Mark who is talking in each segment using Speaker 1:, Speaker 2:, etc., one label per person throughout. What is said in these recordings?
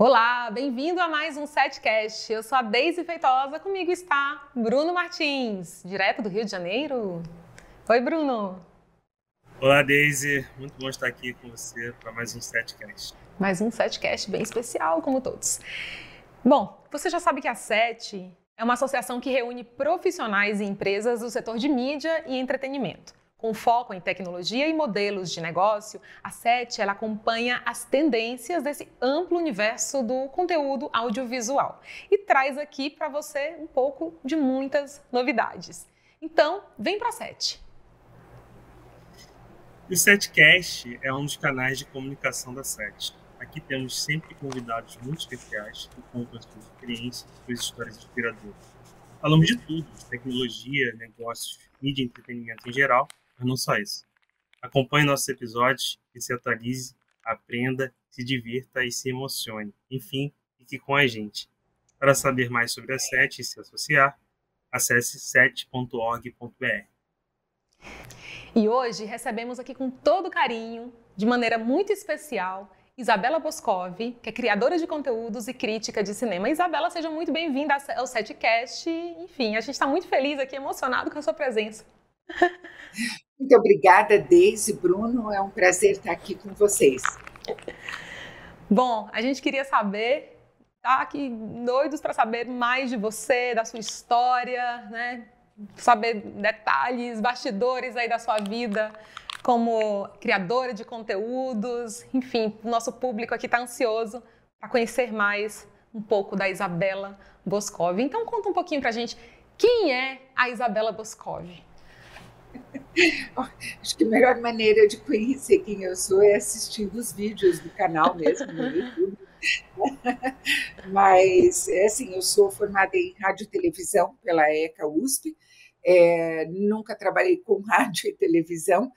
Speaker 1: Olá, bem-vindo a mais um Setcast. Eu sou a Deise Feitosa, comigo está Bruno Martins, direto do Rio de Janeiro. Oi, Bruno.
Speaker 2: Olá, Deise. Muito bom estar aqui com você para mais um Setcast.
Speaker 1: Mais um Setcast bem especial, como todos. Bom, você já sabe que a Set é uma associação que reúne profissionais e empresas do setor de mídia e entretenimento. Com foco em tecnologia e modelos de negócio, a SET ela acompanha as tendências desse amplo universo do conteúdo audiovisual e traz aqui para você um pouco de muitas novidades. Então, vem para a SET.
Speaker 2: O Setcast é um dos canais de comunicação da SET. Aqui temos sempre convidados muito especiais que contam as suas experiências e suas histórias inspiradoras. Falamos de tudo, de tecnologia, negócios, mídia e entretenimento em geral, mas não só isso. Acompanhe nossos episódios e se atualize, aprenda, se divirta e se emocione. Enfim, fique com a gente. Para saber mais sobre a SET e se associar, acesse set.org.br.
Speaker 1: E hoje recebemos aqui com todo carinho, de maneira muito especial, Isabela Boscov, que é criadora de conteúdos e crítica de cinema. Isabela, seja muito bem-vinda ao Setcast. Enfim, a gente está muito feliz aqui, emocionado com a sua presença.
Speaker 3: Muito obrigada, Deise e Bruno. É um prazer estar aqui com vocês.
Speaker 1: Bom, a gente queria saber, tá aqui doidos para saber mais de você, da sua história, né? Saber detalhes, bastidores aí da sua vida como criadora de conteúdos. Enfim, o nosso público aqui está ansioso para conhecer mais um pouco da Isabela Boscov. Então, conta um pouquinho para a gente, quem é a Isabela Boscov?
Speaker 3: Acho que a melhor maneira de conhecer quem eu sou é assistindo os vídeos do canal mesmo no YouTube. Mas, assim, eu sou formada em rádio e televisão pela ECA USP. Nunca trabalhei com rádio e televisão.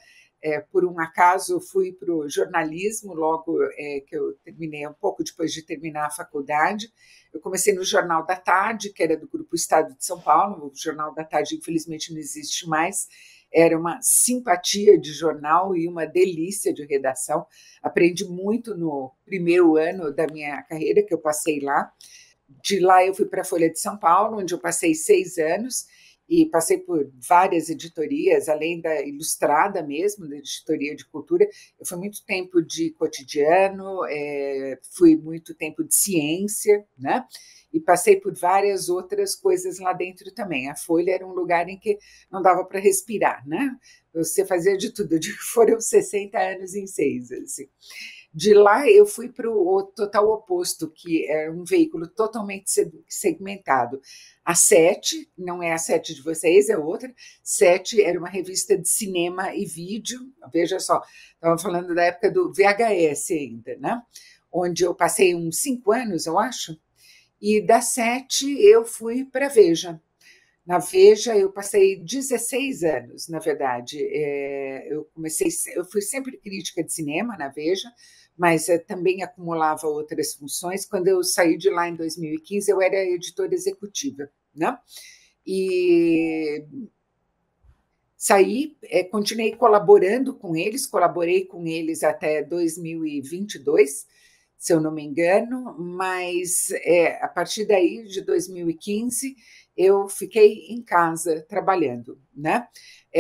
Speaker 3: Por um acaso, fui para o jornalismo logo que eu terminei, um pouco depois de terminar a faculdade. Eu comecei no Jornal da Tarde, que era do Grupo Estado de São Paulo. O Jornal da Tarde, infelizmente, não existe mais. Era uma simpatia de jornal e uma delícia de redação. Aprendi muito no primeiro ano da minha carreira, que eu passei lá. De lá eu fui para a Folha de São Paulo, onde eu passei 6 anos, e passei por várias editorias, além da Ilustrada mesmo, da editoria de cultura. Eu fui muito tempo de cotidiano, fui muito tempo de ciência, né? E passei por várias outras coisas lá dentro também. A Folha era um lugar em que não dava para respirar, né? Você fazia de tudo, foram 60 anos em 6, assim. De lá eu fui para o total oposto, que é um veículo totalmente segmentado. A Sete, não é a Sete de vocês, é outra. Sete era uma revista de cinema e vídeo, veja só, estava falando da época do VHS ainda, né? Onde eu passei uns 5 anos, eu acho, e da Sete eu fui para a Veja. Na Veja eu passei 16 anos, na verdade. Eu fui sempre crítica de cinema na Veja, mas também acumulava outras funções. Quando eu saí de lá em 2015, eu era editora executiva, né? E saí, continuei colaborando com eles, colaborei com eles até 2022, se eu não me engano, mas a partir daí, de 2015, eu fiquei em casa trabalhando, né?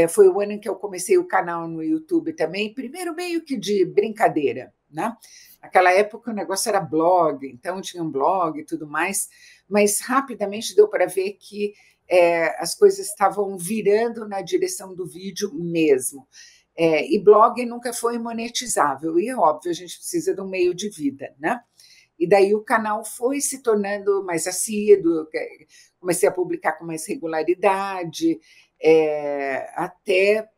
Speaker 3: Foi o ano em que eu comecei o canal no YouTube também, primeiro meio que de brincadeira, né? Naquela época o negócio era blog, então tinha um blog e tudo mais, mas rapidamente deu para ver que as coisas estavam virando na direção do vídeo mesmo. E blog nunca foi monetizável, e é óbvio, a gente precisa de um meio de vida, né? E daí o canal foi se tornando mais assíduo, comecei a publicar com mais regularidade, até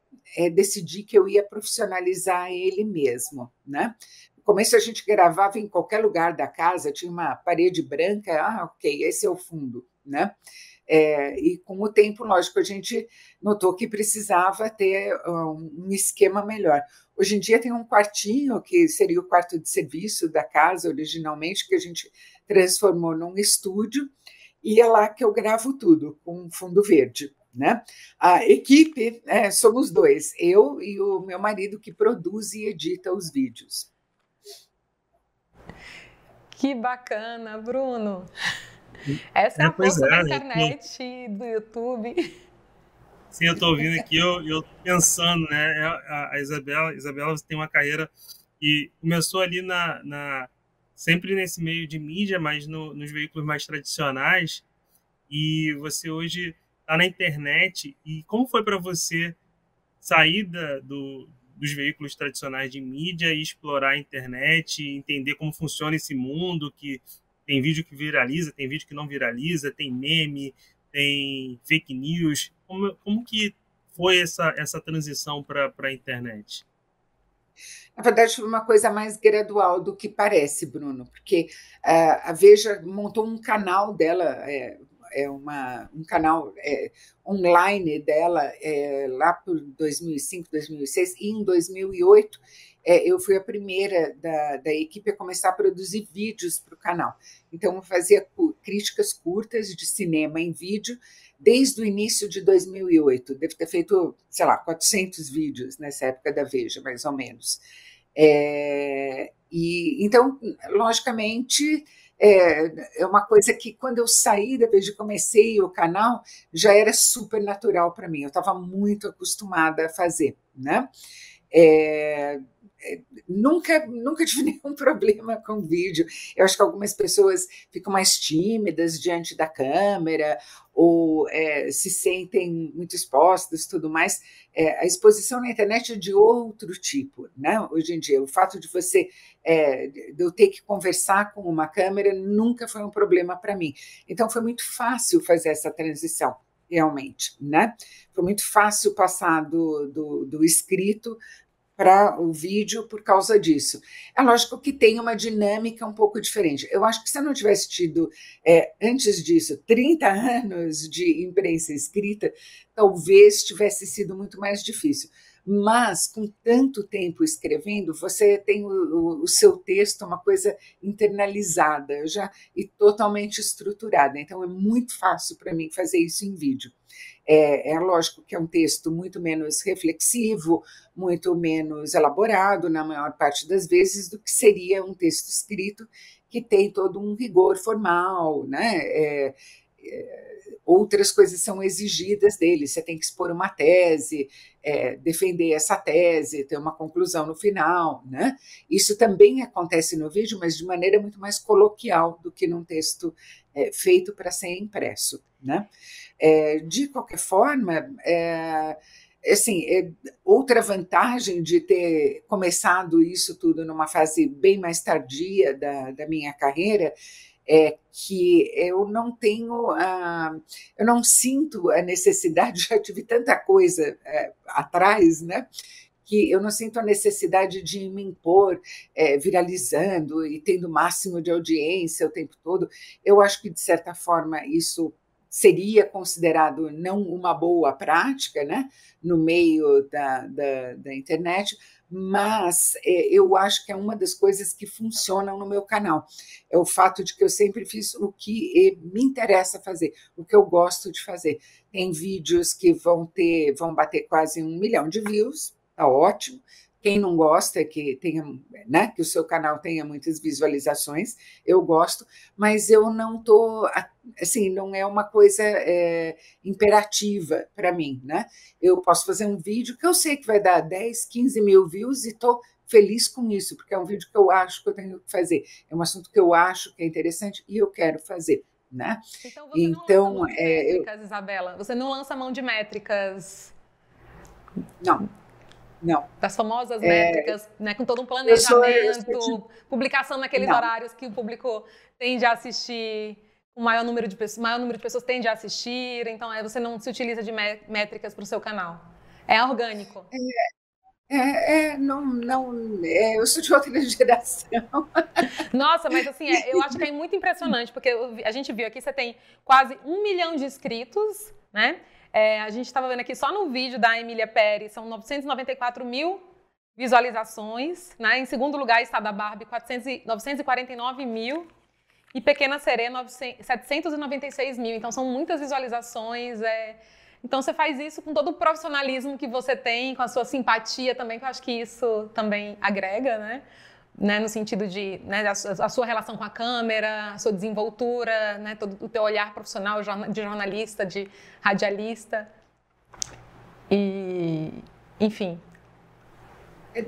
Speaker 3: decidi que eu ia profissionalizar ele mesmo, né? No começo a gente gravava em qualquer lugar da casa, tinha uma parede branca, ok, esse é o fundo, né? E com o tempo, lógico, a gente notou que precisava ter um esquema melhor. Hoje em dia tem um quartinho, que seria o quarto de serviço da casa originalmente, que a gente transformou num estúdio, e é lá que eu gravo tudo, com fundo verde, né? A equipe, somos dois, eu e o meu marido, que produz e edita os vídeos.
Speaker 1: Que bacana, Bruno. Essa é a força da internet, do YouTube.
Speaker 2: Sim, eu estou ouvindo aqui, eu pensando, né? A Isabela tem uma carreira que começou ali sempre nesse meio de mídia, mas nos veículos mais tradicionais. E você hoje está na internet. E como foi para você sair dos veículos tradicionais de mídia e explorar a internet, entender como funciona esse mundo, que tem vídeo que viraliza, tem vídeo que não viraliza, tem meme, tem fake news. Como que foi essa transição para a internet?
Speaker 3: Na verdade, foi uma coisa mais gradual do que parece, Bruno, porque a Veja montou um canal dela, um canal online dela lá por 2005, 2006, e em 2008 eu fui a primeira da equipe a começar a produzir vídeos para o canal. Então, eu fazia críticas curtas de cinema em vídeo desde o início de 2008. Devo ter feito, sei lá, 400 vídeos nessa época da Veja, mais ou menos. Então, logicamente, é uma coisa que quando eu saí da Veja e comecei o canal, já era super natural para mim, eu estava muito acostumada a fazer, né? Nunca tive nenhum problema com vídeo. Eu acho que algumas pessoas ficam mais tímidas diante da câmera ou se sentem muito expostas e tudo mais. A exposição na internet é de outro tipo, né? Hoje em dia, o fato de de eu ter que conversar com uma câmera nunca foi um problema para mim. Então, foi muito fácil fazer essa transição, realmente, né? Foi muito fácil passar do escrito para o vídeo por causa disso. É lógico que tem uma dinâmica um pouco diferente. Eu acho que se eu não tivesse tido, antes disso, 30 anos de imprensa escrita, talvez tivesse sido muito mais difícil. Mas, com tanto tempo escrevendo, você tem o seu texto, uma coisa internalizada já e totalmente estruturada. Então, é muito fácil para mim fazer isso em vídeo. É lógico que é um texto muito menos reflexivo, muito menos elaborado, na maior parte das vezes, do que seria um texto escrito que tem todo um rigor formal, né? Outras coisas são exigidas dele, você tem que expor uma tese, defender essa tese, ter uma conclusão no final, né? Isso também acontece no vídeo, mas de maneira muito mais coloquial do que num texto feito para ser impresso, né? De qualquer forma, outra vantagem de ter começado isso tudo numa fase bem mais tardia da minha carreira é que eu não sinto a necessidade, já tive tanta coisa atrás, né? Que eu não sinto a necessidade de me impor viralizando e tendo o máximo de audiência o tempo todo. Eu acho que, de certa forma, isso seria considerado não uma boa prática, né, no meio da internet, mas eu acho que é uma das coisas que funcionam no meu canal. É o fato de que eu sempre fiz o que me interessa fazer, o que eu gosto de fazer. Tem vídeos que vão bater quase 1 milhão de views, tá ótimo. Quem não gosta que né, que o seu canal tenha muitas visualizações, eu gosto, mas eu não estou, assim, não é uma coisa imperativa para mim, né? Eu posso fazer um vídeo que eu sei que vai dar 10, 15 mil views e estou feliz com isso, porque é um vídeo que eu acho que eu tenho que fazer, é um assunto que eu acho que é interessante e eu quero fazer, né?
Speaker 1: Então, você não lança mão de métricas, Isabela? Você não lança mão de métricas?
Speaker 3: Não. Não.
Speaker 1: Das famosas métricas, né, com todo um planejamento, publicação naqueles horários que o público tende a assistir, o maior número de pessoas tende a assistir, então você não se utiliza de métricas para o seu canal. É orgânico.
Speaker 3: Eu sou de outra geração.
Speaker 1: Nossa, mas assim, eu acho que é muito impressionante, porque a gente viu aqui, você tem quase 1 milhão de inscritos, né? A gente estava vendo aqui só no vídeo da Emília Pérez, são 994 mil visualizações, né? Em segundo lugar está da Barbie, 949 mil, e Pequena Sereia, 796 mil. Então, são muitas visualizações. Então, você faz isso com todo o profissionalismo que você tem, com a sua simpatia também, que eu acho que isso também agrega, né? né, no sentido de, né, a sua relação com a câmera, a sua desenvoltura, né, todo o teu olhar profissional de jornalista, de radialista, e, enfim.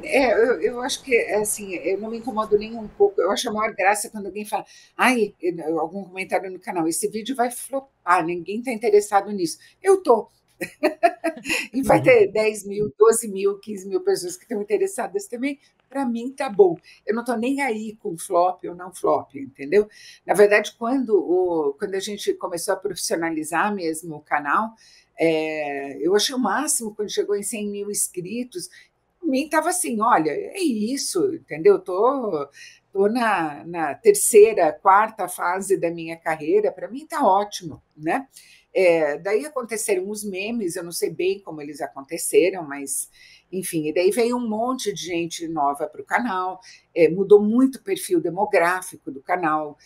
Speaker 3: Eu acho que, assim, eu não me incomodo nem um pouco. Eu acho a maior graça quando alguém fala, ai, algum comentário no canal, esse vídeo vai flopar, ninguém está interessado nisso. Eu tô. E vai ter 10 mil, 12 mil, 15 mil pessoas que estão interessadas também. Para mim, tá bom. Eu não estou nem aí com flop ou não flop, entendeu? Na verdade, quando a gente começou a profissionalizar mesmo o canal, eu achei o máximo quando chegou em 100 mil inscritos. Para mim estava assim, olha, é isso, entendeu? Tô na terceira, quarta fase da minha carreira, para mim está ótimo, né? Daí aconteceram os memes, eu não sei bem como eles aconteceram, mas enfim, e daí veio um monte de gente nova para o canal, mudou muito o perfil demográfico do canal,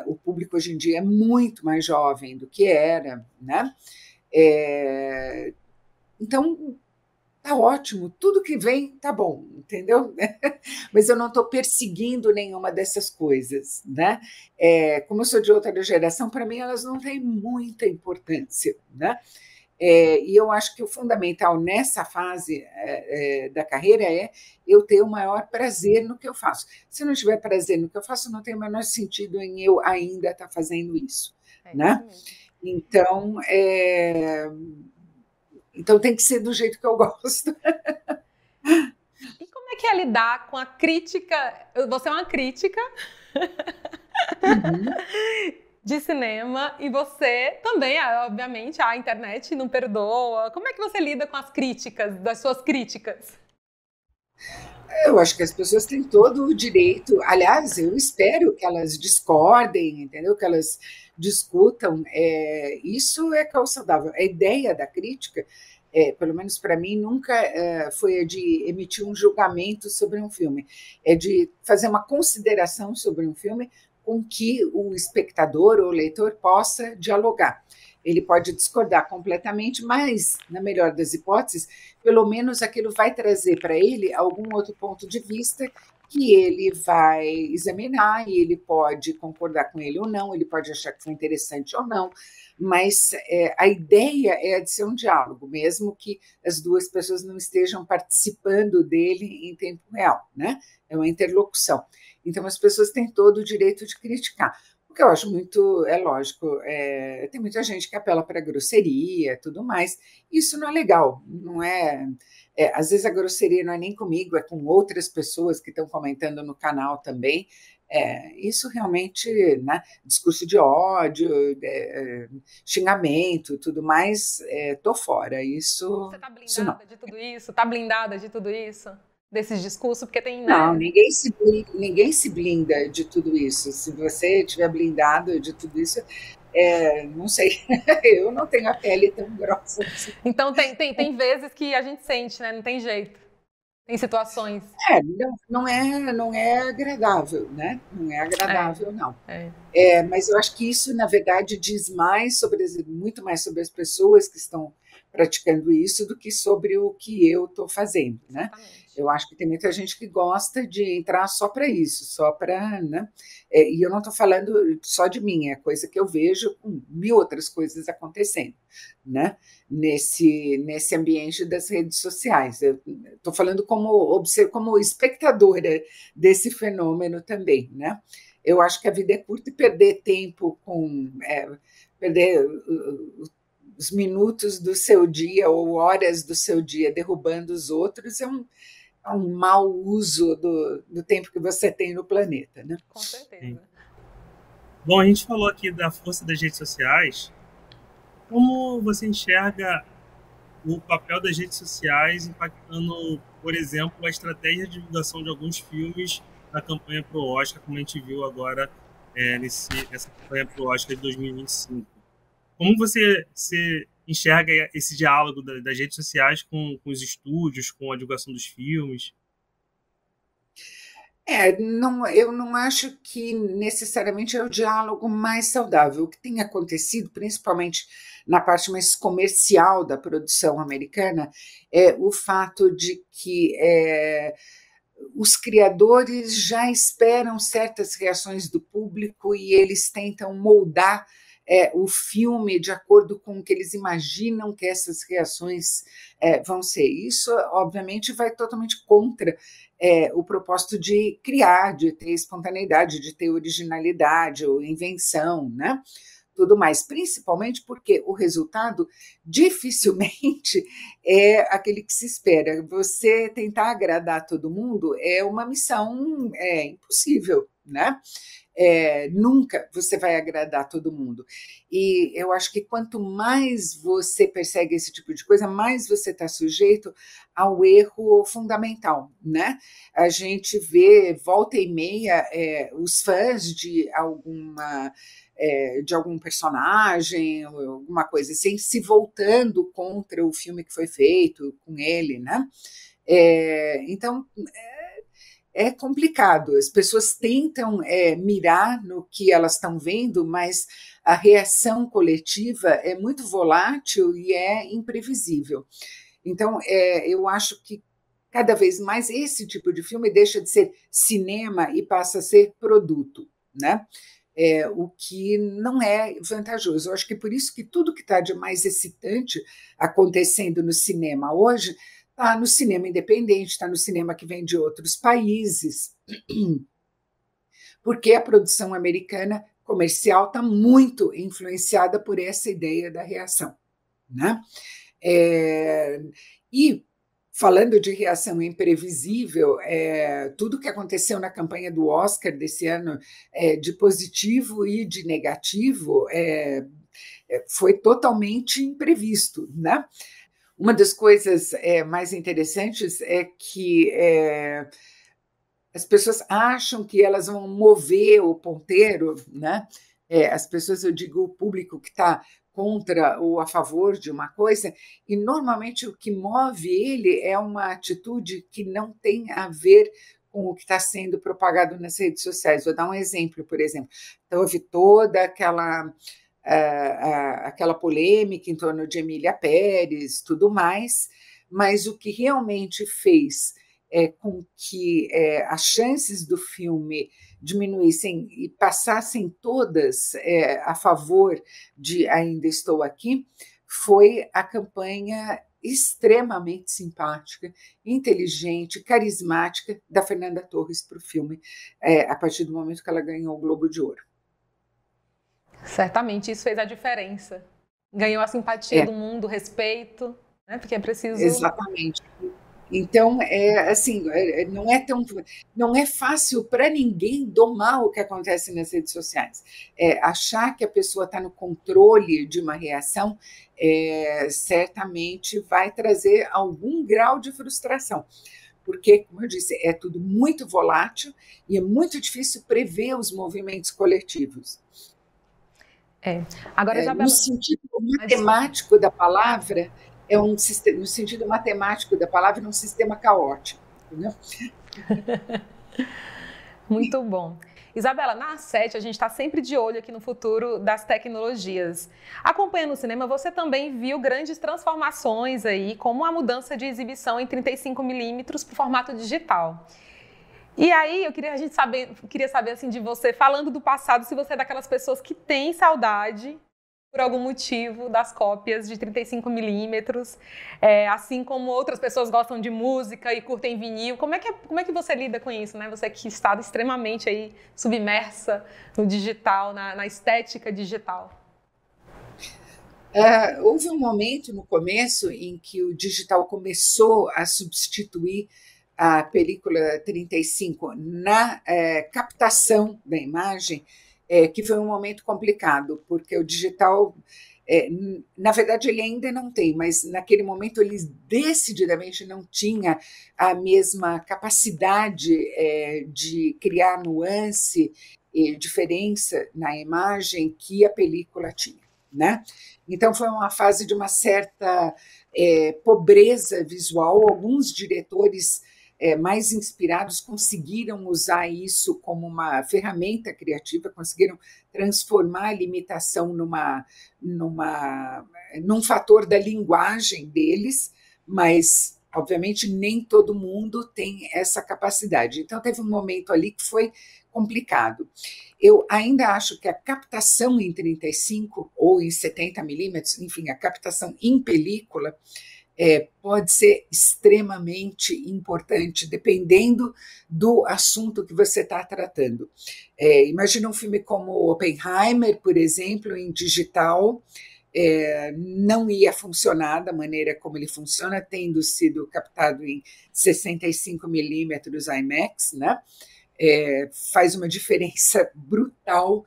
Speaker 3: o público hoje em dia é muito mais jovem do que era, né? Então, tá ótimo, tudo que vem tá bom, entendeu? Mas eu não estou perseguindo nenhuma dessas coisas, né? Como eu sou de outra geração, para mim elas não têm muita importância, né? E eu acho que o fundamental nessa fase da carreira é eu ter o maior prazer no que eu faço. Se eu não tiver prazer no que eu faço, não tem o menor sentido em eu ainda estar fazendo isso, né? Então, então tem que ser do jeito que eu gosto.
Speaker 1: E como é que é lidar com a crítica? Você é uma crítica de cinema e você também, obviamente, a internet não perdoa. Como é que você lida com as críticas, das suas críticas?
Speaker 3: Eu acho que as pessoas têm todo o direito. Aliás, eu espero que elas discordem, entendeu? Que elas discutam. Isso é que é o saudável. A ideia da crítica, pelo menos para mim, nunca foi a de emitir um julgamento sobre um filme. É de fazer uma consideração sobre um filme com que o espectador ou o leitor possa dialogar. Ele pode discordar completamente, mas, na melhor das hipóteses, pelo menos aquilo vai trazer para ele algum outro ponto de vista que ele vai examinar e ele pode concordar com ele ou não, ele pode achar que foi interessante ou não, mas a ideia é a de ser um diálogo, mesmo que as duas pessoas não estejam participando dele em tempo real, né? É uma interlocução. Então, as pessoas têm todo o direito de criticar. O que eu acho muito, lógico, tem muita gente que apela para grosseria, tudo mais. Isso não é legal, não é. Às vezes a grosseria não é nem comigo, é com outras pessoas que estão comentando no canal também. Isso realmente, né, discurso de ódio, xingamento, tudo mais, tô fora. Isso.
Speaker 1: Você está
Speaker 3: Isso não.
Speaker 1: blindada de tudo isso? Está blindada de tudo isso? Desses discursos? Porque tem, né?
Speaker 3: Não, ninguém se blinda de tudo isso. Se você estiver blindado de tudo isso, não sei, eu não tenho a pele tão grossa assim.
Speaker 1: Então tem vezes que a gente sente, né? Não tem jeito. Tem situações.
Speaker 3: Não é agradável, né? Não é agradável, não. Mas eu acho que isso, na verdade, diz muito mais sobre as pessoas que estão praticando isso do que sobre o que eu estou fazendo, né?
Speaker 1: Exatamente.
Speaker 3: Eu acho que tem muita gente que gosta de entrar só para isso, só para, né? E eu não estou falando só de mim, é coisa que eu vejo com mil outras coisas acontecendo, né? Nesse ambiente das redes sociais. Eu estou falando como espectadora desse fenômeno também, né? Eu acho que a vida é curta e perder tempo perder os minutos do seu dia ou horas do seu dia derrubando os outros é um mau uso do tempo que você tem no planeta, né?
Speaker 1: Com certeza.
Speaker 2: Sim. Bom, a gente falou aqui da força das redes sociais. Como você enxerga o papel das redes sociais impactando, por exemplo, a estratégia de divulgação de alguns filmes na campanha pro Oscar, como a gente viu agora nessa campanha pro Oscar de 2025? Como você enxerga esse diálogo das redes sociais com os estúdios, com a divulgação dos filmes?
Speaker 3: Eu não acho que necessariamente é o diálogo mais saudável. O que tem acontecido, principalmente na parte mais comercial da produção americana, é o fato de que os criadores já esperam certas reações do público e eles tentam moldar o filme de acordo com o que eles imaginam que essas reações vão ser. Isso, obviamente, vai totalmente contra o propósito de criar, de ter espontaneidade, de ter originalidade ou invenção, né? Tudo mais, principalmente porque o resultado dificilmente é aquele que se espera. Você tentar agradar todo mundo é uma missão impossível, né? Nunca você vai agradar todo mundo. E eu acho que quanto mais você persegue esse tipo de coisa, mais você está sujeito ao erro fundamental, né? A gente vê volta e meia os fãs de algum personagem, alguma coisa assim, se voltando contra o filme que foi feito com ele, né? Então, é complicado. As pessoas tentam mirar no que elas estão vendo, mas a reação coletiva é muito volátil e é imprevisível. Então, eu acho que cada vez mais esse tipo de filme deixa de ser cinema e passa a ser produto, né? O que não é vantajoso. Eu acho que por isso que tudo que está de mais excitante acontecendo no cinema hoje está no cinema independente, está no cinema que vem de outros países, porque a produção americana comercial está muito influenciada por essa ideia da reação, né? E falando de reação imprevisível, tudo que aconteceu na campanha do Oscar desse ano, de positivo e de negativo, foi totalmente imprevisto, né? Uma das coisas mais interessantes é que as pessoas acham que elas vão mover o ponteiro, né? As pessoas, eu digo, o público que está contra ou a favor de uma coisa, e normalmente o que move ele é uma atitude que não tem a ver com o que está sendo propagado nas redes sociais. Vou dar um exemplo, por exemplo. Então, houve toda aquela polêmica em torno de Emília Pérez, tudo mais, mas o que realmente fez com que as chances do filme diminuíssem e passassem todas a favor de Ainda Estou Aqui, foi a campanha extremamente simpática, inteligente, carismática da Fernanda Torres para o filme, a partir do momento que ela ganhou o Globo de Ouro.
Speaker 1: Certamente isso fez a diferença. Ganhou a simpatia do mundo, o respeito, né? Porque é preciso...
Speaker 3: Exatamente. Então, assim, não é fácil para ninguém domar o que acontece nas redes sociais. Achar que a pessoa está no controle de uma reação certamente vai trazer algum grau de frustração. Porque, como eu disse, é tudo muito volátil e é muito difícil prever os movimentos coletivos.
Speaker 1: Agora, Isabela...
Speaker 3: No sentido matemático da palavra, no sentido matemático da palavra, um sistema caótico. Né?
Speaker 1: Muito bom. Isabela, na A7 a gente está sempre de olho aqui no futuro das tecnologias. Acompanhando o cinema, você também viu grandes transformações aí, como a mudança de exibição em 35mm para o formato digital. E aí, queria saber assim, de você, falando do passado, se você é daquelas pessoas que tem saudade, por algum motivo, das cópias de 35mm, assim como outras pessoas gostam de música e curtem vinil. Como é que você lida com isso, né? Você que está extremamente aí submersa no digital, na estética digital.
Speaker 3: Houve um momento no começo em que o digital começou a substituir a película 35 na captação da imagem, que foi um momento complicado, porque o digital, na verdade, ele ainda não tem, mas naquele momento ele decididamente não tinha a mesma capacidade de criar nuance e diferença na imagem que a película tinha, né? Então, foi uma fase de uma certa pobreza visual. Alguns diretores mais inspirados conseguiram usar isso como uma ferramenta criativa, conseguiram transformar a limitação num fator da linguagem deles, mas obviamente, nem todo mundo tem essa capacidade. Então, teve um momento ali que foi complicado. Eu ainda acho que a captação em 35 ou em 70 milímetros, enfim, a captação em película, pode ser extremamente importante, dependendo do assunto que você está tratando. Imagina um filme como Oppenheimer, por exemplo, em digital, não ia funcionar da maneira como ele funciona, tendo sido captado em 65 milímetros IMAX, né? Faz uma diferença brutal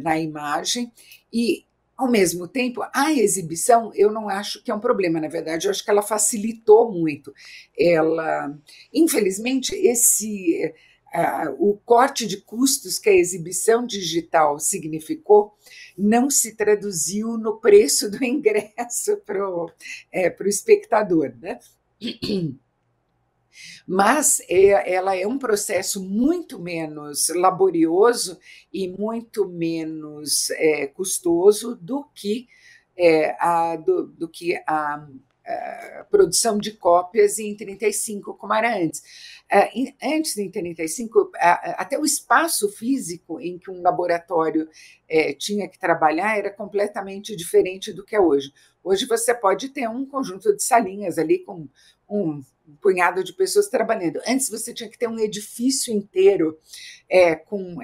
Speaker 3: na imagem e, ao mesmo tempo, a exibição eu não acho que é um problema, na verdade, eu acho que ela facilitou muito. Infelizmente, o corte de custos que a exibição digital significou não se traduziu no preço do ingresso para o espectador, né? Mas ela é um processo muito menos laborioso e muito menos custoso do que a produção de cópias em 35, como era antes. Antes, em 35, até o espaço físico em que um laboratório tinha que trabalhar era completamente diferente do que é hoje. Hoje você pode ter um conjunto de salinhas ali com um punhado de pessoas trabalhando. Antes você tinha que ter um edifício inteiro com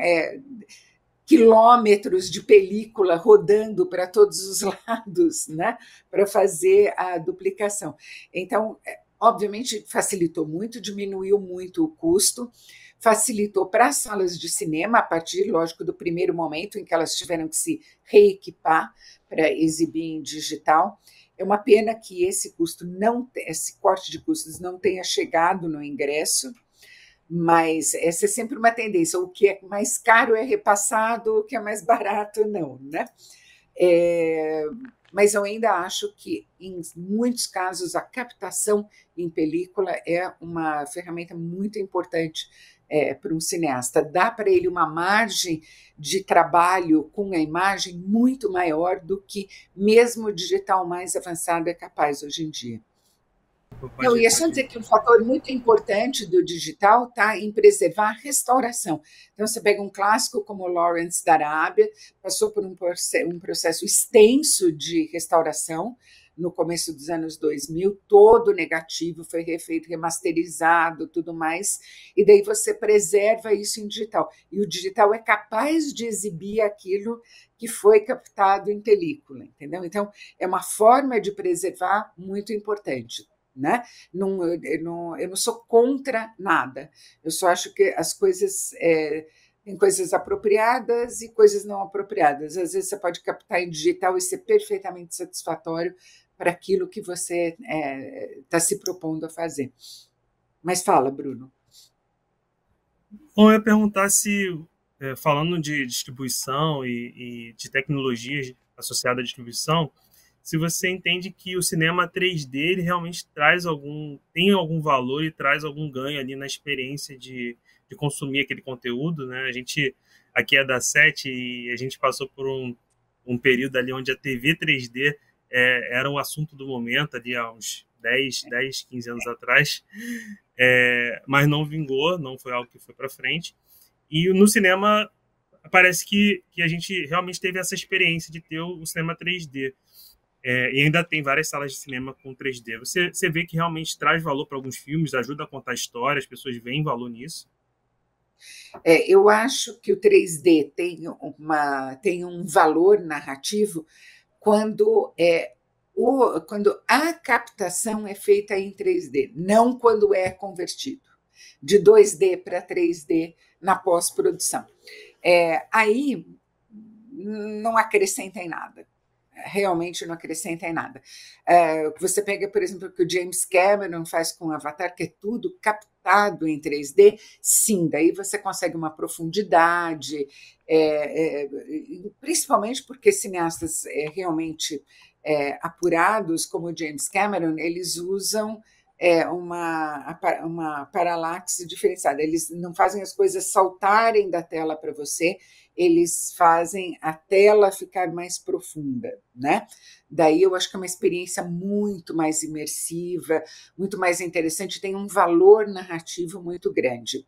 Speaker 3: quilômetros de película rodando para todos os lados, né, para fazer a duplicação. Então, obviamente, facilitou muito, diminuiu muito o custo, facilitou para as salas de cinema, a partir, lógico, do primeiro momento em que elas tiveram que se reequipar para exibir em digital. É uma pena que esse corte de custos não tenha chegado no ingresso, mas essa é sempre uma tendência. O que é mais caro é repassado, o que é mais barato não, né? Mas eu ainda acho que, em muitos casos, a captação em película é uma ferramenta muito importante para um cineasta. Dá para ele uma margem de trabalho com a imagem muito maior do que mesmo o digital mais avançado é capaz hoje em dia. Eu ia só dizer que um fator muito importante do digital está em preservar a restauração. Então, você pega um clássico como Lawrence da Arábia, passou por um processo extenso de restauração no começo dos anos 2000, todo negativo, foi refeito, remasterizado, tudo mais, e daí você preserva isso em digital. E o digital é capaz de exibir aquilo que foi captado em película, entendeu? Então, é uma forma de preservar muito importante. Né? Eu não sou contra nada, eu só acho que as coisas tem coisas apropriadas e coisas não apropriadas. Às vezes você pode captar em digital e ser perfeitamente satisfatório para aquilo que você está se propondo a fazer. Mas fala, Bruno.
Speaker 2: Bom, eu ia perguntar se, falando de distribuição e de tecnologias associadas à distribuição, se você entende que o cinema 3D ele realmente tem algum valor e traz algum ganho ali na experiência de consumir aquele conteúdo, né? A gente aqui é da SET e a gente passou por um período ali onde a TV 3D era um assunto do momento, ali há uns 10, 15 anos atrás, mas não vingou, não foi algo que foi para frente. E no cinema parece que a gente realmente teve essa experiência de ter o cinema 3D. E ainda tem várias salas de cinema com 3D. Você vê que realmente traz valor para alguns filmes, ajuda a contar história, as pessoas veem valor nisso?
Speaker 3: Eu acho que o 3D tem um valor narrativo quando a captação é feita em 3D, não quando é convertido de 2D para 3D na pós-produção. Aí não acrescenta em nada. Realmente não acrescenta em nada. Você pega, por exemplo, o que o James Cameron faz com o Avatar, que é tudo captado em 3D, sim, daí você consegue uma profundidade, principalmente porque cineastas realmente apurados, como o James Cameron, eles usam uma paralaxe diferenciada. Eles não fazem as coisas saltarem da tela para você, eles fazem a tela ficar mais profunda, né? Daí eu acho que é uma experiência muito mais imersiva, muito mais interessante, tem um valor narrativo muito grande.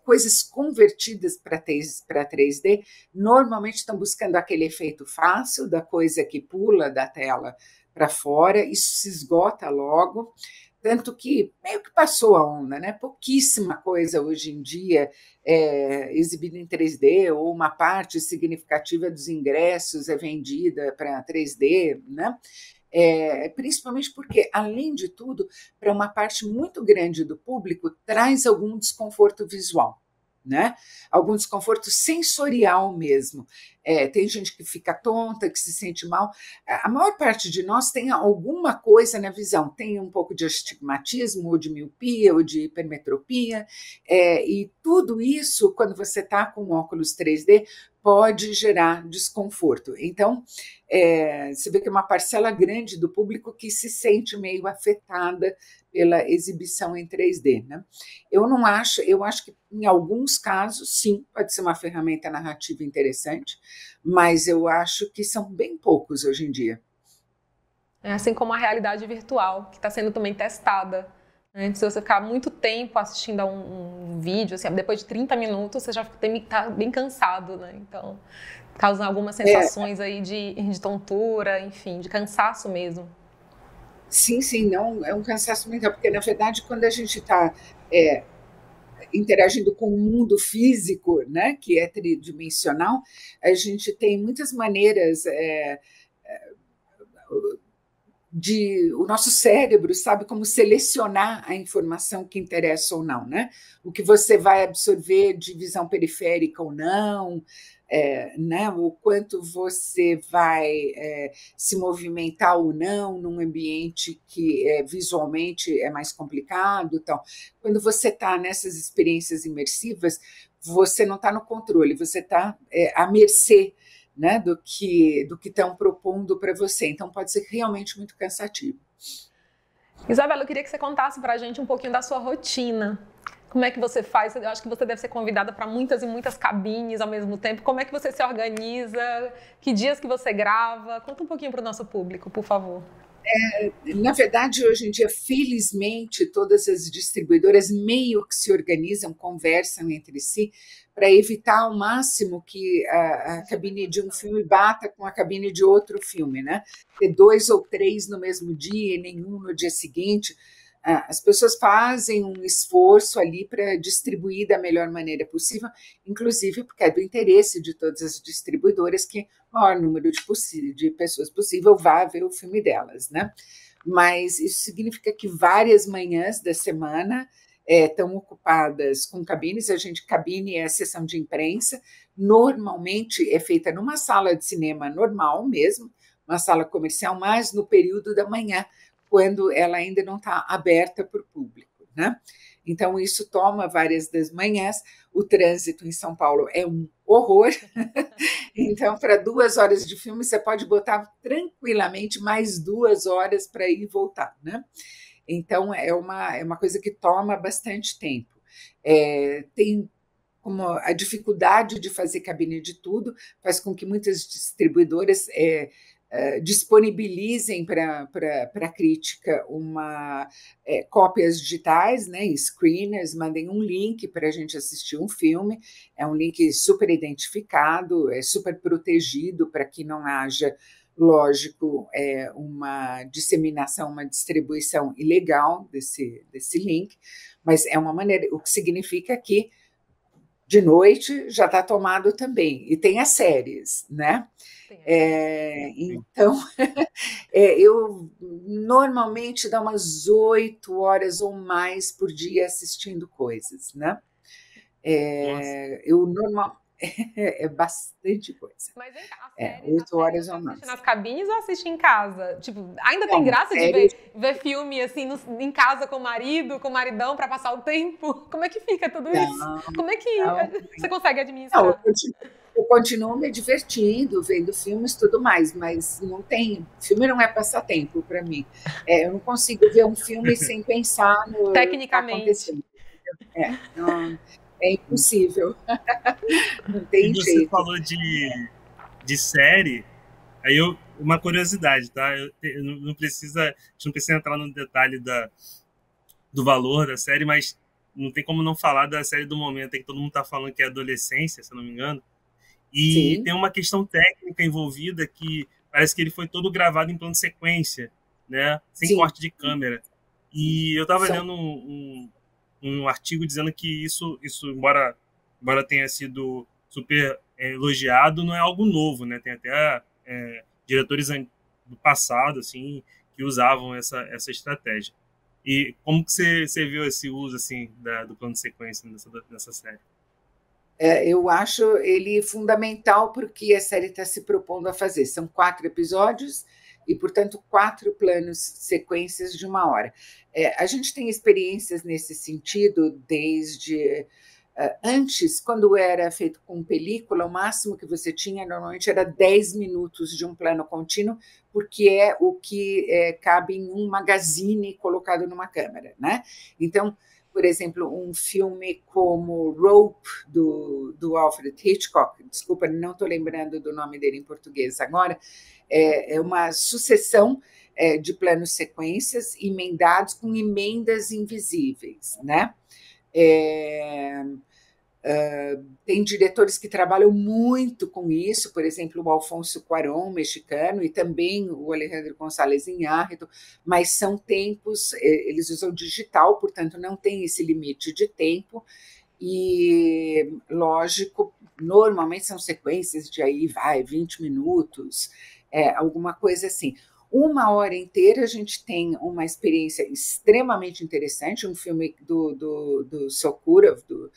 Speaker 3: Coisas convertidas para 3D normalmente estão buscando aquele efeito fácil da coisa que pula da tela para fora, isso se esgota logo, tanto que meio que passou a onda, né? Pouquíssima coisa hoje em dia é exibida em 3D, ou uma parte significativa dos ingressos é vendida para 3D, né? Principalmente porque, além de tudo, para uma parte muito grande do público, traz algum desconforto visual, né? Algum desconforto sensorial mesmo. Tem gente que fica tonta, que se sente mal. A maior parte de nós tem alguma coisa na visão, tem um pouco de astigmatismo, ou de miopia, ou de hipermetropia, e tudo isso, quando você está com óculos 3D, pode gerar desconforto. Então, você vê que é uma parcela grande do público que se sente meio afetada pela exibição em 3D, né? Eu acho que em alguns casos, sim, pode ser uma ferramenta narrativa interessante, mas eu acho que são bem poucos hoje em dia.
Speaker 1: Assim como a realidade virtual, que está sendo também testada. Se você ficar muito tempo assistindo a um vídeo, assim, depois de 30 minutos, você já está bem cansado, né? Então, causa algumas sensações aí de tontura, enfim, de cansaço mesmo.
Speaker 3: Sim, não, é um cansaço mental, porque, na verdade, quando a gente está interagindo com o mundo físico, né, que é tridimensional, a gente tem muitas maneiras o nosso cérebro sabe como selecionar a informação que interessa ou não, né? O que você vai absorver de visão periférica ou não, né? O quanto você vai se movimentar ou não num ambiente que visualmente é mais complicado. Então, quando você está nessas experiências imersivas, você não está no controle, você está à mercê, né, do que estão propondo para você. Então, pode ser realmente muito cansativo.
Speaker 1: Isabela, eu queria que você contasse para a gente um pouquinho da sua rotina. Como é que você faz? Eu acho que você deve ser convidada para muitas e muitas cabines ao mesmo tempo. Como é que você se organiza? Que dias que você grava? Conta um pouquinho para o nosso público, por favor.
Speaker 3: Na verdade, hoje em dia, felizmente, todas as distribuidoras meio que se organizam, conversam entre si, para evitar ao máximo que a cabine de um filme bata com a cabine de outro filme, né? Ter 2 ou 3 no mesmo dia e nenhum no dia seguinte. As pessoas fazem um esforço ali para distribuir da melhor maneira possível, inclusive porque é do interesse de todas as distribuidoras que o maior número de pessoas possível vá ver o filme delas, né? Mas isso significa que várias manhãs da semana estão ocupadas com cabines. Cabine é a sessão de imprensa, normalmente é feita numa sala de cinema normal mesmo, uma sala comercial, mas no período da manhã, quando ela ainda não está aberta para o público, né? Então, isso toma várias das manhãs. O trânsito em São Paulo é um horror. Então, para 2 horas de filme, você pode botar tranquilamente mais 2 horas para ir e voltar, né? Então, é uma coisa que toma bastante tempo. Tem como a dificuldade de fazer cabine de tudo, faz com que muitas distribuidoras disponibilizem para a crítica cópias digitais, né, screeners, mandem um link para a gente assistir um filme, é um link super identificado, é super protegido para que não haja, lógico, uma disseminação, uma distribuição ilegal desse link, mas é uma maneira, o que significa que de noite já está tomado também, e tem as séries, né? Então, eu normalmente dou umas 8 horas ou mais por dia assistindo coisas, né? É bastante coisa.
Speaker 1: Mas vem cá, a série,
Speaker 3: 8 horas ou mais.
Speaker 1: Assiste nas cabines ou assiste em casa? Tipo, ainda tem graça de ver filme assim em casa com o marido, com o maridão, para passar o tempo? Como é que fica tudo isso? Como é que você consegue administrar?
Speaker 3: Não, eu continuo me divertindo, vendo filmes e tudo mais, mas filme não é passatempo para mim. Eu não consigo ver um filme sem pensar no
Speaker 1: tecnicamente.
Speaker 3: que está acontecendo. É impossível. Não
Speaker 2: E
Speaker 3: tem
Speaker 2: você
Speaker 3: jeito.
Speaker 2: falou de série, uma curiosidade, tá? Não precisa, a gente não precisa entrar no detalhe do valor da série, mas não tem como não falar da série do momento em que todo mundo está falando que é adolescência, se eu não me engano. E
Speaker 3: Sim.
Speaker 2: tem uma questão técnica envolvida que parece que ele foi todo gravado em plano de sequência, né? Sem
Speaker 3: Sim,
Speaker 2: corte de câmera. E eu estava
Speaker 3: são.
Speaker 2: lendo um artigo dizendo que embora tenha sido super elogiado, não é algo novo, né? Tem até diretores do passado, assim, que usavam essa estratégia. E como que você viu esse uso, assim, do plano de sequência nessa série?
Speaker 3: Eu acho ele fundamental porque a série está se propondo a fazer. São 4 episódios e, portanto, 4 planos, sequências de 1 hora. A gente tem experiências nesse sentido desde antes, quando era feito com película, o máximo que você tinha normalmente era 10 minutos de um plano contínuo, porque é o que cabe em um magazine colocado numa câmera, né? Então, por exemplo, um filme como Rope, do Alfred Hitchcock, desculpa, não estou lembrando do nome dele em português agora, é uma sucessão de planos sequências emendados com emendas invisíveis, né? É, tem diretores que trabalham muito com isso, por exemplo, o Alfonso Cuarón, mexicano, e também o Alejandro González Iñárritu, mas são tempos, eles usam digital, portanto não tem esse limite de tempo, e lógico, normalmente são sequências de aí, 20 minutos, alguma coisa assim. 1 hora inteira a gente tem uma experiência extremamente interessante, um filme do Sokurov, do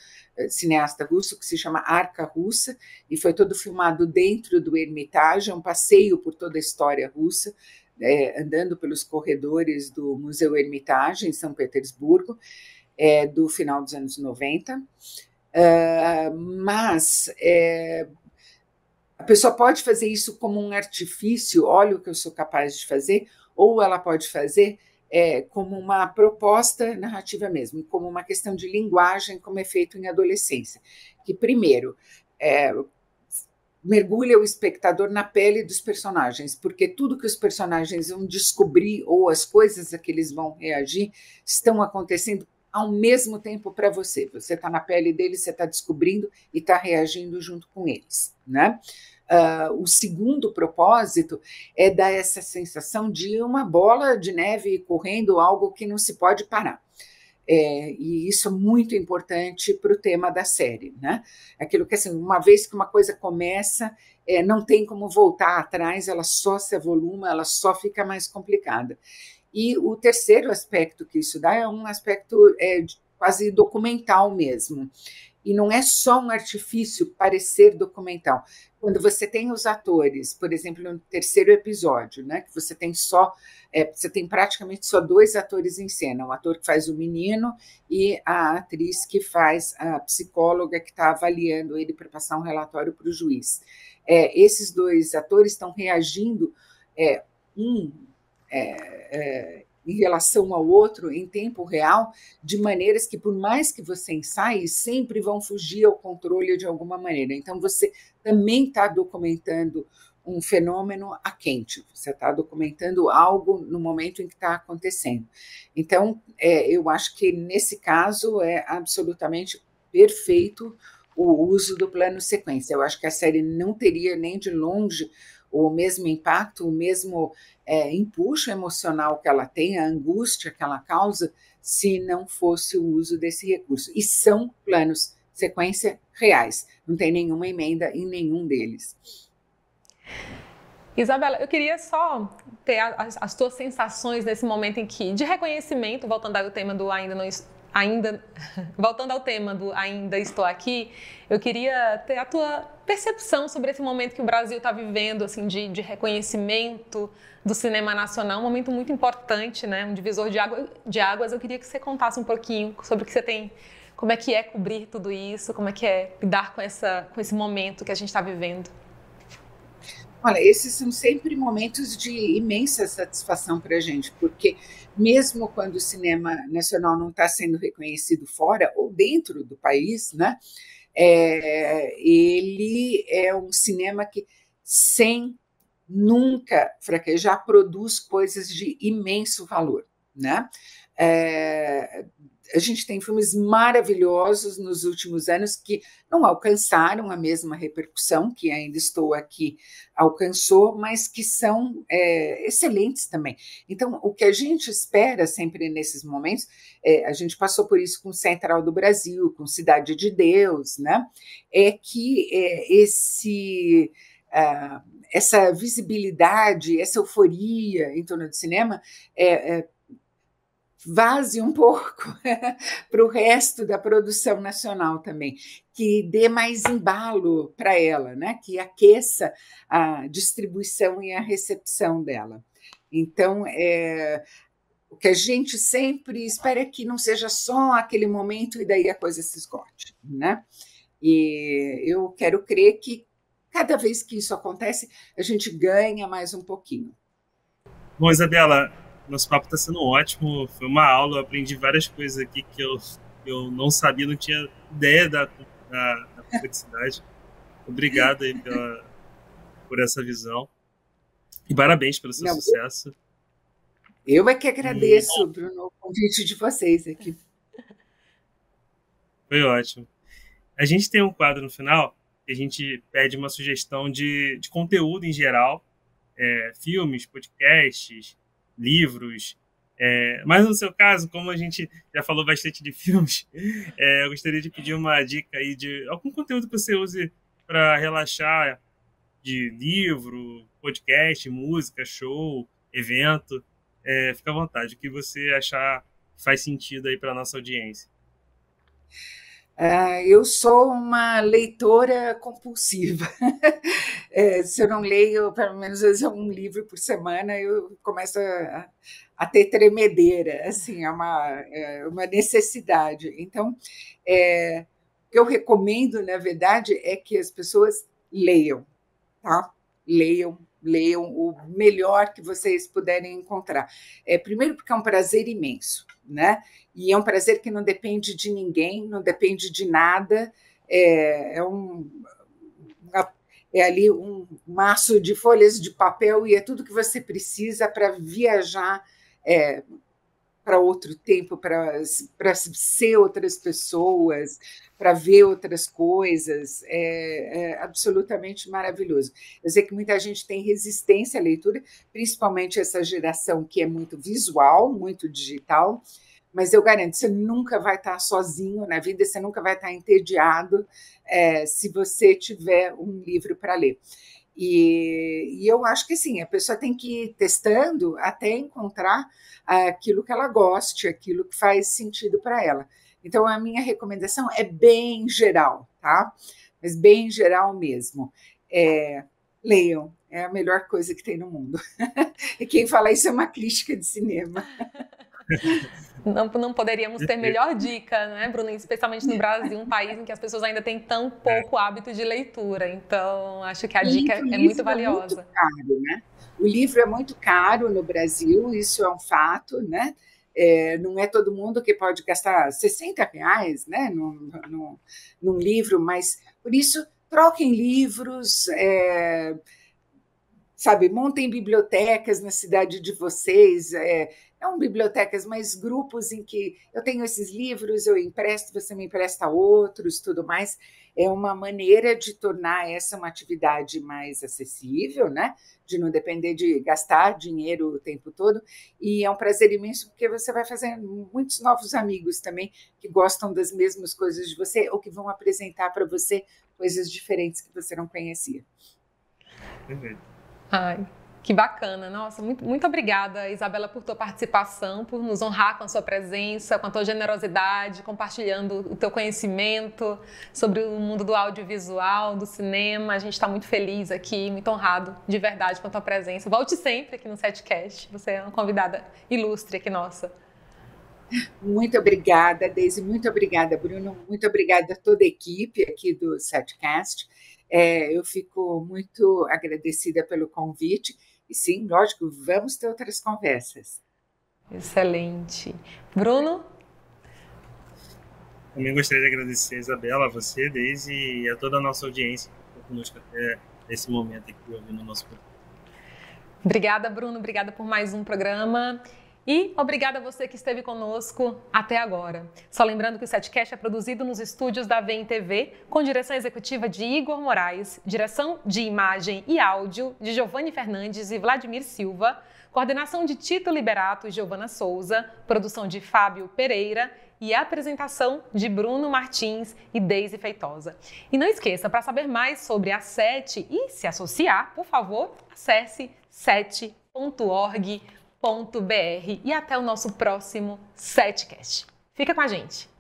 Speaker 3: cineasta russo, que se chama Arca Russa, e foi todo filmado dentro do Hermitage, um passeio por toda a história russa, andando pelos corredores do Museu Hermitage, em São Petersburgo, do final dos anos 90. Mas a pessoa pode fazer isso como um artifício, olha o que eu sou capaz de fazer, ou ela pode fazer como uma proposta narrativa mesmo, como uma questão de linguagem, como é feito em adolescência. Que, primeiro, mergulha o espectador na pele dos personagens, porque tudo que os personagens vão descobrir ou as coisas a que eles vão reagir estão acontecendo ao mesmo tempo para você. Você está na pele deles, você está descobrindo e está reagindo junto com eles, né? O segundo propósito é dar essa sensação de uma bola de neve correndo, algo que não se pode parar. E isso é muito importante para o tema da série, né? Aquilo que, assim, uma vez que uma coisa começa, não tem como voltar atrás, ela só se avoluma, ela só fica mais complicada. E o terceiro aspecto que isso dá é um aspecto quase documental mesmo. E não é só um artifício parecer documental. Quando você tem os atores, por exemplo, no terceiro episódio, né, que você tem praticamente só 2 atores em cena, o ator que faz o menino e a atriz que faz a psicóloga que está avaliando ele para passar um relatório para o juiz. Esses 2 atores estão reagindo em relação ao outro em tempo real, de maneiras que, por mais que você ensaie, sempre vão fugir ao controle de alguma maneira. Então, você também está documentando um fenômeno a quente, você está documentando algo no momento em que está acontecendo. Então, eu acho que, nesse caso, é absolutamente perfeito o uso do plano sequência. Eu acho que a série não teria nem de longe o mesmo impacto, o mesmo empuxo emocional que ela tem, a angústia que ela causa, se não fosse o uso desse recurso. E são planos sequência reais, não tem nenhuma emenda em nenhum deles.
Speaker 1: Isabela, eu queria só ter as tuas sensações nesse momento em que, de reconhecimento, voltando ao tema do voltando ao tema do Ainda Estou Aqui, eu queria ter a tua percepção sobre esse momento que o Brasil está vivendo, assim, de reconhecimento do cinema nacional, um momento muito importante, né? Um divisor de águas. Eu queria que você contasse um pouquinho sobre o que você tem, como é que é cobrir tudo isso, como é que é lidar com esse momento que a gente está vivendo.
Speaker 3: Olha, esses são sempre momentos de imensa satisfação para a gente, porque mesmo quando o cinema nacional não está sendo reconhecido fora ou dentro do país, né, ele é um cinema que, sem nunca fraquejar, produz coisas de imenso valor, né? É, a gente tem filmes maravilhosos nos últimos anos que não alcançaram a mesma repercussão que Ainda Estou Aqui alcançou, mas que são excelentes também. Então, o que a gente espera sempre nesses momentos, a gente passou por isso com Central do Brasil, com Cidade de Deus, né? É que essa visibilidade, essa euforia em torno do cinema vaze um pouco para o resto da produção nacional também, que dê mais embalo para ela, né? Que aqueça a distribuição e a recepção dela. Então, o que a gente sempre espera é que não seja só aquele momento e daí a coisa se esgote, né? E eu quero crer que cada vez que isso acontece, a gente ganha mais um pouquinho.
Speaker 2: Bom, Isabela, nosso papo está sendo ótimo, foi uma aula, eu aprendi várias coisas aqui que eu não sabia, não tinha ideia da complexidade. Obrigado aí por essa visão e parabéns pelo seu sucesso.
Speaker 3: Eu é que agradeço, Bruno, o convite de vocês aqui.
Speaker 2: Foi ótimo. A gente tem um quadro no final que a gente pede uma sugestão de conteúdo em geral, filmes, podcasts, livros, mas no seu caso, como a gente já falou bastante de filmes, eu gostaria de pedir uma dica aí de algum conteúdo que você use para relaxar, de livro, podcast, música, show, evento. Fica à vontade, o que você achar que faz sentido aí para a nossa audiência.
Speaker 3: Eu sou uma leitora compulsiva. Se eu não leio, pelo menos um livro por semana, eu começo a ter tremedeira, assim, é uma necessidade. Então, o que eu recomendo, na verdade, é que as pessoas leiam, tá? Leiam o melhor que vocês puderem encontrar. Primeiro porque é um prazer imenso, né? E é um prazer que não depende de ninguém, não depende de nada, é ali um maço de folhas de papel e é tudo que você precisa para viajar para outro tempo, para ser outras pessoas, para ver outras coisas, é absolutamente maravilhoso. Eu sei que muita gente tem resistência à leitura, principalmente essa geração que é muito visual, muito digital, mas eu garanto, você nunca vai estar sozinho na vida, você nunca vai estar entediado se você tiver um livro para ler. E eu acho que sim, a pessoa tem que ir testando até encontrar aquilo que ela goste, aquilo que faz sentido para ela. Então, a minha recomendação é bem geral, tá? Mas bem geral mesmo. Leiam, é a melhor coisa que tem no mundo. E quem fala isso é uma crítica de cinema.
Speaker 1: Não poderíamos ter melhor dica, né, Bruno? Especialmente no Brasil, um país em que as pessoas ainda têm tão pouco hábito de leitura. Então, acho que a dica é muito valiosa.
Speaker 3: É muito caro, né? O livro é muito caro no Brasil, isso é um fato, né? Não é todo mundo que pode gastar R$60, né, num livro, mas por isso troquem livros, sabe, montem bibliotecas na cidade de vocês, não bibliotecas, mas grupos em que eu tenho esses livros, eu empresto, você me empresta outros, tudo mais. É uma maneira de tornar essa uma atividade mais acessível, né? De não depender de gastar dinheiro o tempo todo. E é um prazer imenso porque você vai fazer muitos novos amigos também que gostam das mesmas coisas de você ou que vão apresentar para você coisas diferentes que você não conhecia.
Speaker 1: Ai, que bacana. Nossa, muito, muito obrigada, Isabela, por tua participação, por nos honrar com a sua presença, com a tua generosidade, compartilhando o teu conhecimento sobre o mundo do audiovisual, do cinema. A gente está muito feliz aqui, muito honrado, de verdade, com a tua presença. Volte sempre aqui no Setcast. Você é uma convidada ilustre aqui nossa.
Speaker 3: Muito obrigada, Deise. Muito obrigada, Bruno. Muito obrigada a toda a equipe aqui do Setcast. Eu fico muito agradecida pelo convite e sim, lógico, vamos ter outras conversas.
Speaker 1: Excelente. Bruno?
Speaker 2: Também gostaria de agradecer a Isabela, a você, Deise, e a toda a nossa audiência que ficou conosco até esse momento aqui, ouvindo o nosso programa.
Speaker 1: Obrigada, Bruno. Obrigada por mais um programa. E obrigada a você que esteve conosco até agora. Só lembrando que o Setcast é produzido nos estúdios da VEM-TV, com direção executiva de Igor Moraes, direção de imagem e áudio de Giovanni Fernandes e Vladimir Silva, coordenação de Tito Liberato e Giovana Souza, produção de Fábio Pereira e apresentação de Bruno Martins e Deise Feitosa. E não esqueça, para saber mais sobre a SET e se associar, por favor, acesse set.org.br e até o nosso próximo Setcast. Fica com a gente!